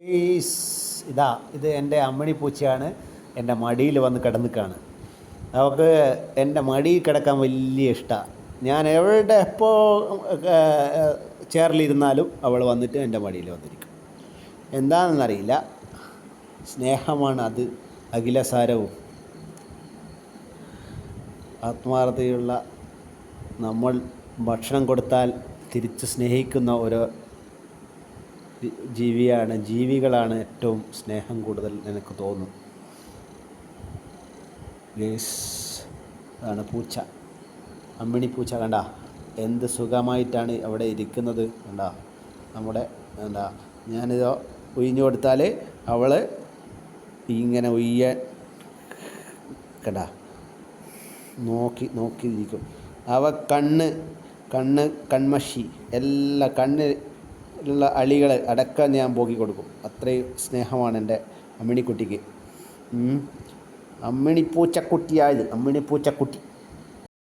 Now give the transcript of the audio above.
Is ഇത് എൻ്റെ അമ്മിണി പൂച്ചയാണ്. എൻ്റെ മടിയിൽ വന്ന് കിടന്നിക്കാണ്. അവൾക്ക് എൻ്റെ മടിയിൽ കിടക്കാൻ വലിയ ഇഷ്ടമാണ്. ഞാൻ എവിടെ എപ്പോൾ ചെയറിലിരുന്നാലും അവൾ വന്നിട്ട് എൻ്റെ മടിയിൽ വന്നിരിക്കും. എന്താണെന്നറിയില്ല, സ്നേഹമാണ് അത്, അഖിലസാരവും ആത്മാർത്ഥതയുള്ള. നമ്മൾ ഭക്ഷണം കൊടുത്താൽ തിരിച്ച് സ്നേഹിക്കുന്ന ഒരു ജീവികളാണ് ഏറ്റവും സ്നേഹം കൂടുതൽ എനിക്ക് തോന്നുന്നു. അതാണ് പൂച്ച, അമ്മിണി പൂച്ച. കണ്ട എന്ത് സുഖമായിട്ടാണ് അവിടെ ഇരിക്കുന്നത്. കണ്ട നമ്മുടെ ഞാനിത് ഉഴിഞ്ഞു കൊടുത്താൽ അവൾ ഇങ്ങനെ ഉയ്യാൻ കണ്ട നോക്കിയിരിക്കും. അവ കൺമഷി എല്ലാ കണ്ണിലുള്ള അളികൾ അടക്കം ഞാൻ പോക്കി കൊടുക്കും. അത്രയും സ്നേഹമാണ് എൻ്റെ അമ്മിണിക്കുട്ടിക്ക്. അമ്മിണി പൂച്ചക്കുട്ടിയായത്, അമ്മിണി പൂച്ചക്കുട്ടി.